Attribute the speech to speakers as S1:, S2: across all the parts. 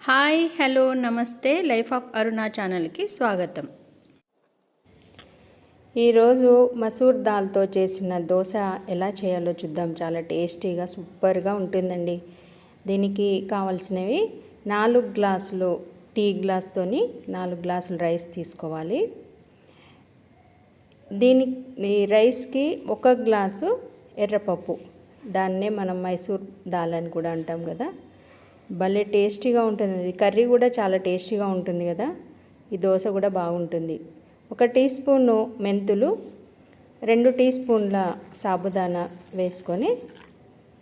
S1: Hi hello నమస్తే life of అరుణ ఛానల్కి స్వాగతం. ఈరోజు మసూర్ దాల్తో చేసిన దోశ ఎలా చేయాలో చూద్దాం. చాలా టేస్టీగా సూపర్గా ఉంటుందండి. దీనికి కావాల్సినవి 4 గ్లాసులు టీ గ్లాస్తోని 4 గ్లాసులు రైస్ తీసుకోవాలి. ఈ రైస్కి 1 గ్లాసు ఎర్రపప్పు, దాన్నే మనం మైసూర్ దాల్ అని కూడా అంటాం కదా. భలే టేస్టీగా ఉంటుంది. కర్రీ కూడా చాలా టేస్టీగా ఉంటుంది కదా. ఈ దోశ కూడా బాగుంటుంది. 1 టీ స్పూను మెంతులు, 2 టీ స్పూన్ల సాబుదానా వేసుకొని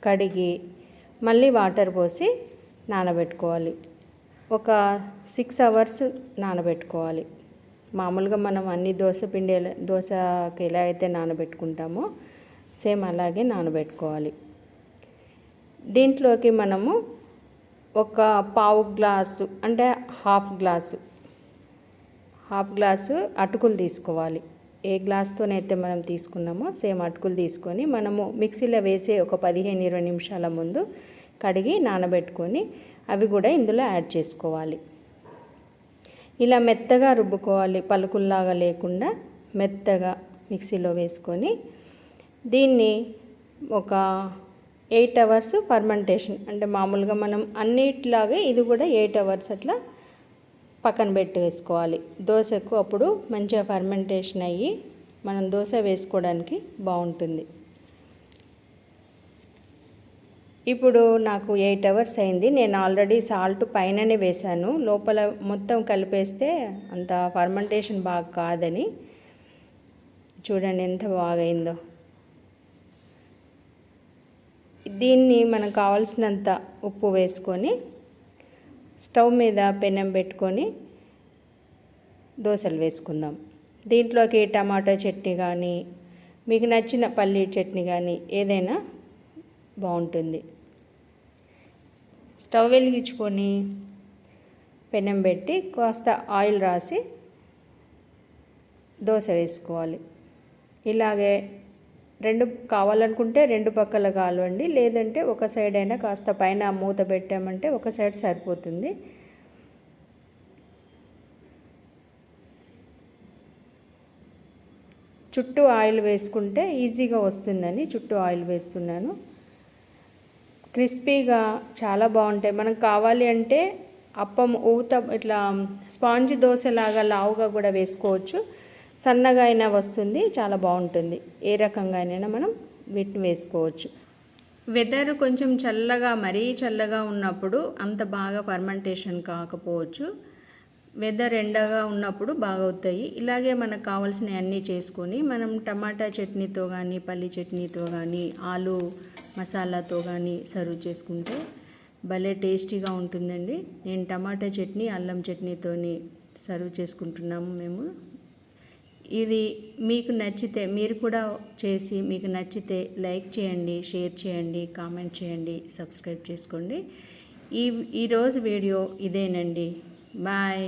S1: కడిగి మళ్ళీ వాటర్ పోసి నానబెట్టుకోవాలి. ఒక 6 అవర్స్ నానబెట్టుకోవాలి. మామూలుగా మనం అన్ని దోశకి ఎలా అయితే నానబెట్టుకుంటామో సేమ్ అలాగే నానబెట్టుకోవాలి. దీంట్లోకి మనము ఒక పావు గ్లాసు అంటే హాఫ్ గ్లాసు అటుకులు తీసుకోవాలి. ఏ గ్లాస్తోనైతే మనం తీసుకున్నామో సేమ్ అటుకులు తీసుకొని మనము మిక్సీలో వేసే ఒక 15-20 నిమిషాల ముందు కడిగి నానబెట్టుకొని అవి కూడా ఇందులో యాడ్ చేసుకోవాలి. ఇలా మెత్తగా రుబ్బుకోవాలి, పలుకుల్లాగా లేకుండా మెత్తగా మిక్సీలో వేసుకొని దీన్ని ఒక 8 అవర్స్ ఫర్మెంటేషన్, అంటే మామూలుగా మనం అన్నిటిలాగే ఇది కూడా 8 అవర్స్ అట్లా పక్కన పెట్టేసుకోవాలి. దోశకు అప్పుడు మంచిగా ఫర్మెంటేషన్ అయ్యి మనం దోశ వేసుకోవడానికి బాగుంటుంది. ఇప్పుడు నాకు 8 అవర్స్ అయింది. నేను ఆల్రెడీ సాల్ట్ పైననే వేశాను, లోపల మొత్తం కలిపేస్తే అంత ఫర్మెంటేషన్ బాగా కాదని. చూడండి ఎంత బాగా అయిందో. దీన్ని మనకు కావాల్సినంత ఉప్పు వేసుకొని స్టవ్ మీద పెనం పెట్టుకొని దోశలు వేసుకుందాం. దీంట్లోకి టమాటో చట్నీ కానీ మీకు నచ్చిన పల్లీ చట్నీ కానీ ఏదైనా బాగుంటుంది. స్టవ్ వెలిగించుకొని పెనం పెట్టి కాస్త ఆయిల్ రాసి దోశ వేసుకోవాలి. ఇలాగే కావాలనుకుంటే 2 పక్కల కాలవండి, లేదంటే ఒక సైడ్ అయినా కాస్త పైన మూత పెట్టామంటే ఒక సైడ్ సరిపోతుంది. చుట్టూ ఆయిల్ వేసుకుంటే ఈజీగా వస్తుందని చుట్టూ ఆయిల్ వేస్తున్నాను. క్రిస్పీగా చాలా బాగుంటాయి. మనకు కావాలి అంటే అప్పం ఇట్లా స్పాంజ్ దోశలాగా లావుగా కూడా వేసుకోవచ్చు. సన్నగా అయినా వస్తుంది, చాలా బాగుంటుంది. ఏ రకంగా అయినా మనం వీటిని వేసుకోవచ్చు. వెదర్ కొంచెం మరీ చల్లగా ఉన్నప్పుడు అంత బాగా ఫర్మెంటేషన్ కాకపోవచ్చు. వెదర్ ఎండగా ఉన్నప్పుడు బాగా అవుతాయి. ఇలాగే మనకు కావాల్సినవి అన్నీ చేసుకొని మనం టమాటా చట్నీతో కానీ పల్లి చట్నీతో కానీ ఆలు మసాలాతో కానీ సర్వ్ చేసుకుంటే భలే టేస్టీగా ఉంటుందండి. నేను టమాటా చట్నీ అల్లం చట్నీతోని సర్వ్ చేసుకుంటున్నాము మేము. ఇది మీకు నచ్చితే మీరు కూడా చేసి మీకు నచ్చితే లైక్ చేయండి, షేర్ చేయండి, కామెంట్ చేయండి, సబ్స్క్రైబ్ చేసుకోండి. ఈరోజు వీడియో ఇదేనండి. బాయ్.